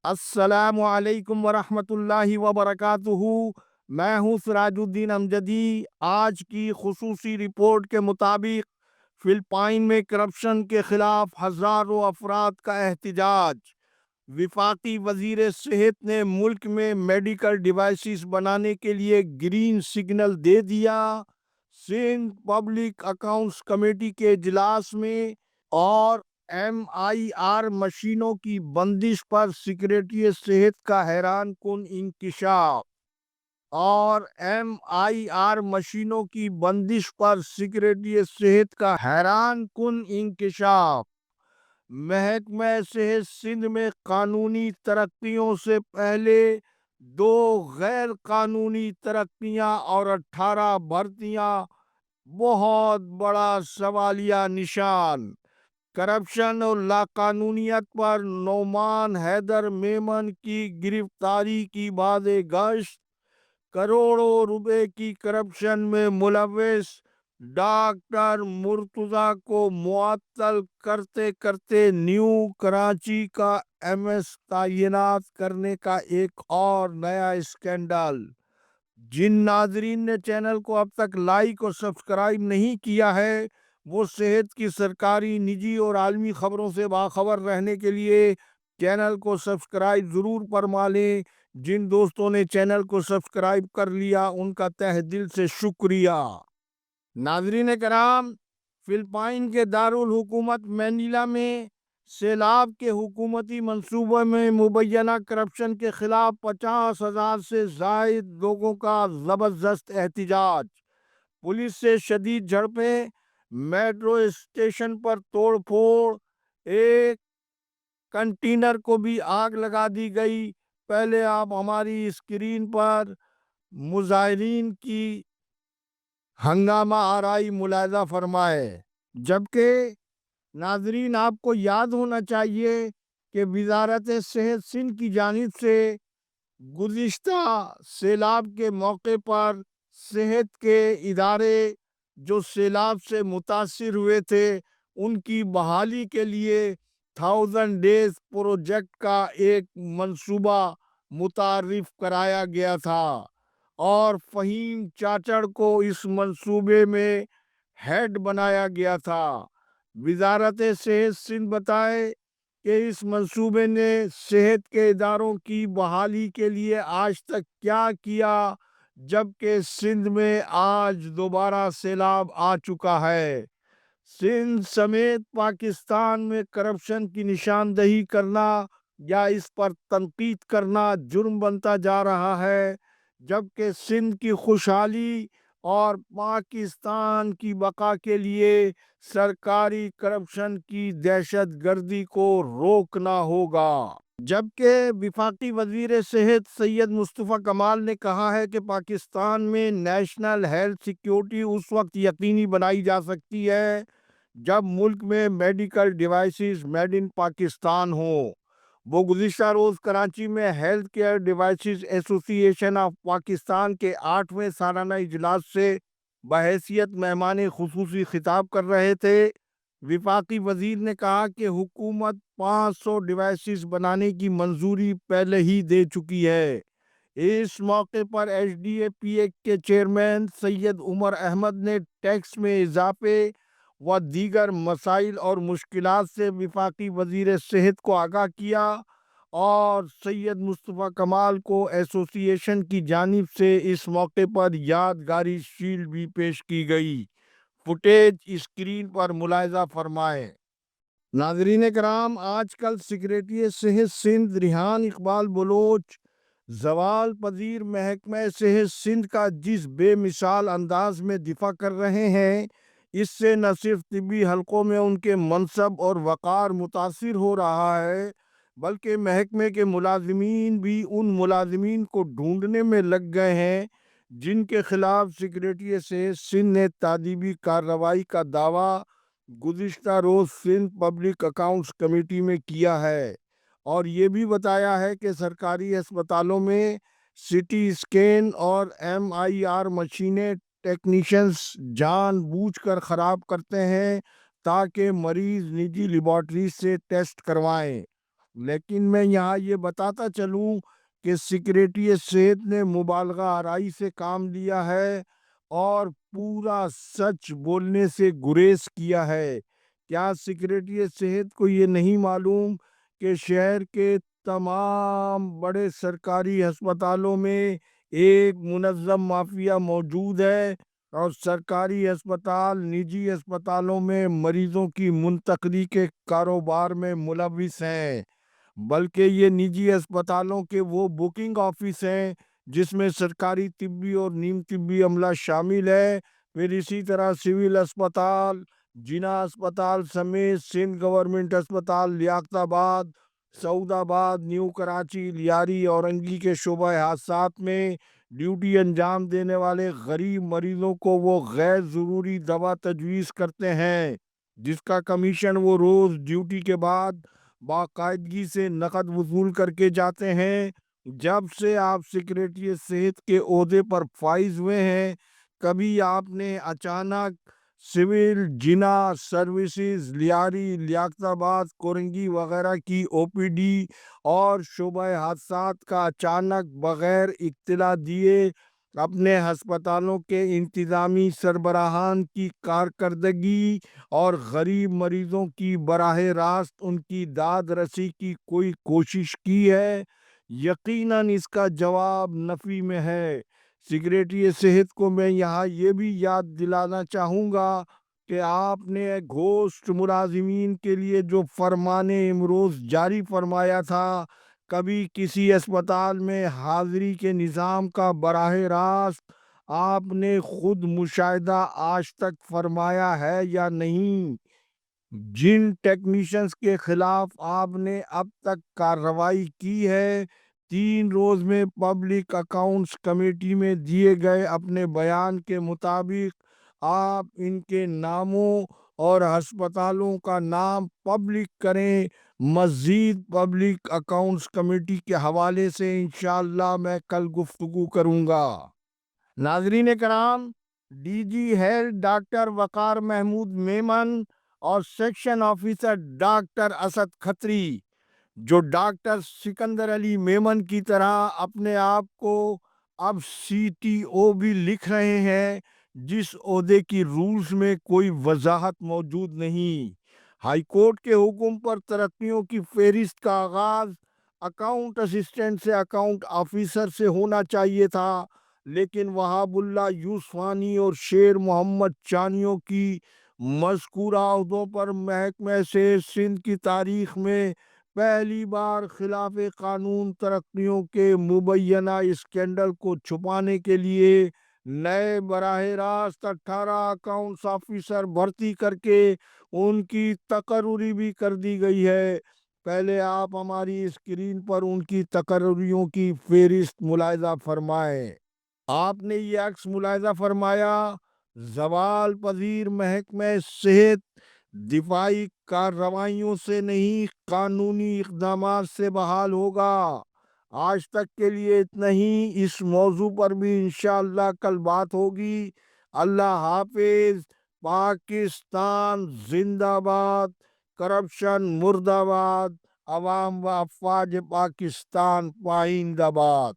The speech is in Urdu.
السلام علیکم ورحمۃ اللہ وبرکاتہ۔ میں ہوں سراج الدین امجدی۔ آج کی خصوصی رپورٹ کے مطابق فلپائن میں کرپشن کے خلاف ہزاروں افراد کا احتجاج۔ وفاقی وزیر صحت نے ملک میں میڈیکل ڈیوائسز بنانے کے لیے گرین سگنل دے دیا۔ سندھ پبلک اکاؤنٹس کمیٹی کے اجلاس میں اور MIR مشینوں کی بندش پر سیکریٹری صحت کا حیران کن انکشاف۔ MIR مشینوں کی بندش پر سیکریٹری صحت کا حیران کن انکشاف۔ محکمہ صحت سندھ میں قانونی ترقیوں سے پہلے 2 غیر قانونی ترقیاں اور 18 بھرتیاں، بہت بڑا سوالیہ نشان۔ کرپشن اور لاقانونیت پر نعمان حیدر میمن کی گرفتاری کی بعد گشت۔ کروڑوں روپے کی کرپشن میں ملوث ڈاکٹر مرتضیٰ کو معطل کرتے کرتے نیو کراچی کا MS تعینات کرنے کا ایک اور نیا اسکینڈل۔ جن ناظرین نے چینل کو اب تک لائک اور سبسکرائب نہیں کیا ہے، وہ صحت کی سرکاری، نجی اور عالمی خبروں سے باخبر رہنے کے لیے چینل کو سبسکرائب ضرور فرما لیں۔ جن دوستوں نے چینل کو سبسکرائب کر لیا ان کا تہ دل سے شکریہ۔ ناظرین کرام، فلپائن کے دارالحکومت مینیلا میں سیلاب کے حکومتی منصوبے میں مبینہ کرپشن کے خلاف 50,000 سے زائد لوگوں کا زبردست احتجاج۔ پولیس سے شدید جھڑپیں، میٹرو اسٹیشن پر توڑ پھوڑ، ایک کنٹینر کو بھی آگ لگا دی گئی۔ پہلے آپ ہماری اسکرین پر مظاہرین کی ہنگامہ آرائی ملاحظہ فرمائے۔ جبکہ ناظرین، آپ کو یاد ہونا چاہیے کہ وزارت صحت سندھ کی جانب سے گزشتہ سیلاب کے موقع پر صحت کے ادارے جو سیلاب سے متاثر ہوئے تھے ان کی بحالی کے لیے 1000 ڈیز پروجیکٹ کا ایک منصوبہ متعارف کرایا گیا تھا، اور فہیم چاچڑ کو اس منصوبے میں ہیڈ بنایا گیا تھا۔ وزارت صحت سندھ بتائے کہ اس منصوبے نے صحت کے اداروں کی بحالی کے لیے آج تک کیا کیا، جبکہ سندھ میں آج دوبارہ سیلاب آ چکا ہے۔ سندھ سمیت پاکستان میں کرپشن کی نشاندہی کرنا یا اس پر تنقید کرنا جرم بنتا جا رہا ہے، جبکہ سندھ کی خوشحالی اور پاکستان کی بقا کے لیے سرکاری کرپشن کی دہشت گردی کو روکنا ہوگا۔ جبکہ وفاقی وزیر صحت سید مصطفیٰ کمال نے کہا ہے کہ پاکستان میں نیشنل ہیلتھ سیکیورٹی اس وقت یقینی بنائی جا سکتی ہے جب ملک میں medical devices made in Pakistan ہوں۔ وہ گزشتہ روز کراچی میں ہیلتھ کیئر ڈیوائسز ایسوسی ایشن آف پاکستان کے 8ویں سالانہ اجلاس سے بحیثیت مہمان خصوصی خطاب کر رہے تھے۔ وفاقی وزیر نے کہا کہ حکومت 500 ڈیوائسز بنانے کی منظوری پہلے ہی دے چکی ہے۔ اس موقع پر HDAPA کے چیئرمین سید عمر احمد نے ٹیکس میں اضافے و دیگر مسائل اور مشکلات سے وفاقی وزیر صحت کو آگاہ کیا، اور سید مصطفیٰ کمال کو ایسوسی ایشن کی جانب سے اس موقع پر یادگاری شیلڈ بھی پیش کی گئی۔ فوٹیج اسکرین پر ملاحظہ فرمائیں۔ ناظرین کرام، آج کل سیکریٹری صحت سندھ ریحان اقبال بلوچ زوال پذیر محکمہ صحت سندھ کا جس بے مثال انداز میں دفاع کر رہے ہیں، اس سے نہ صرف طبی حلقوں میں ان کے منصب اور وقار متاثر ہو رہا ہے، بلکہ محکمے کے ملازمین بھی ان ملازمین کو ڈھونڈنے میں لگ گئے ہیں جن کے خلاف سیکریٹری صحت سندھ نے تادیبی کارروائی کا دعویٰ گزشتہ روز سندھ پبلک اکاؤنٹس کمیٹی میں کیا ہے، اور یہ بھی بتایا ہے کہ سرکاری ہسپتالوں میں CT اسکین اور MIR مشینیں ٹیکنیشینز جان بوجھ کر خراب کرتے ہیں تاکہ مریض نجی لیبارٹریز سے ٹیسٹ کروائیں۔ لیکن میں یہاں یہ بتاتا چلوں کہ سیکریٹری صحت نے مبالغہ آرائی سے کام لیا ہے اور پورا سچ بولنے سے گریز کیا ہے۔ کیا سیکریٹری صحت کو یہ نہیں معلوم کہ شہر کے تمام بڑے سرکاری ہسپتالوں میں ایک منظم مافیا موجود ہے اور سرکاری ہسپتال نجی ہسپتالوں میں مریضوں کی منتقلی کے کاروبار میں ملوث ہیں؟ بلکہ یہ نجی اسپتالوں کے وہ بکنگ آفس ہیں جس میں سرکاری طبی اور نیم طبی عملہ شامل ہے۔ پھر اسی طرح سول اسپتال، جنا اسپتال سمیت سندھ گورنمنٹ اسپتال لیاقت آباد، سعود آباد، نیو کراچی، لیاری اورنگی کے شعبہ حادثات میں ڈیوٹی انجام دینے والے غریب مریضوں کو وہ غیر ضروری دوا تجویز کرتے ہیں جس کا کمیشن وہ روز ڈیوٹی کے بعد باقاعدگی سے نقد وصول کر کے جاتے ہیں۔ جب سے آپ سیکریٹری صحت کے عہدے پر فائز ہوئے ہیں، کبھی آپ نے اچانک سول، جنا سروسز، لیاری، لیاقت آباد، کورنگی وغیرہ کی او پی ڈی اور شعبہ حادثات کا اچانک بغیر اطلاع دیے اپنے ہسپتالوں کے انتظامی سربراہان کی کارکردگی اور غریب مریضوں کی براہ راست ان کی داد رسی کی کوئی کوشش کی ہے؟ یقیناً اس کا جواب نفی میں ہے۔ سیکریٹری صحت کو میں یہاں یہ بھی یاد دلانا چاہوں گا کہ آپ نے گھوسٹ ملازمین کے لیے جو فرمان امروز جاری فرمایا تھا، کبھی کسی اسپتال میں حاضری کے نظام کا براہ راست آپ نے خود مشاہدہ آج تک فرمایا ہے یا نہیں؟ جن ٹیکنیشنز کے خلاف آپ نے اب تک کارروائی کی ہے، 3 روز میں پبلک اکاؤنٹس کمیٹی میں دیے گئے اپنے بیان کے مطابق آپ ان کے ناموں اور ہسپتالوں کا نام پبلک کریں۔ مزید پبلک اکاؤنٹس کمیٹی کے حوالے سے انشاءاللہ میں کل گفتگو کروں گا۔ ناظرین کرام، ڈی جی ہیلتھ ڈاکٹر وقار محمود میمن اور section officer doctor Asad Khatri, جو ڈاکٹر سکندر علی میمن کی طرح اپنے آپ کو اب سی ٹی او بھی لکھ رہے ہیں، جس عہدے کی رولز میں کوئی وضاحت موجود نہیں۔ ہائی کورٹ کے حکم پر ترقیوں کی فہرست کا آغاز اکاؤنٹ اسسٹنٹ سے اکاؤنٹ آفیسر سے ہونا چاہیے تھا، لیکن وہاب اللہ یوسفانی اور شیر محمد چانیوں کی مذکورہ عہدوں پر محکمہ سے سندھ کی تاریخ میں پہلی بار خلاف قانون ترقیوں کے مبینہ اسکینڈل کو چھپانے کے لیے نئے براہ راست 18 اکاؤنٹس آفیسر بھرتی کر کے ان کی تقرری بھی کر دی گئی ہے۔ پہلے آپ ہماری اسکرین پر ان کی تقرریوں کی فہرست ملاحظہ فرمائیں۔ آپ نے یہ عکس ملاحظہ فرمایا، زوال پذیر محکمہ صحت دفاعی کارروائیوں سے نہیں قانونی اقدامات سے بحال ہوگا۔ آج تک کے لیے اتنا ہی، اس موضوع پر بھی انشاءاللہ کل بات ہوگی۔ اللہ حافظ۔ پاکستان زندہ باد، کرپشن مردہ باد، عوام و افواج پاکستان پائندہ باد۔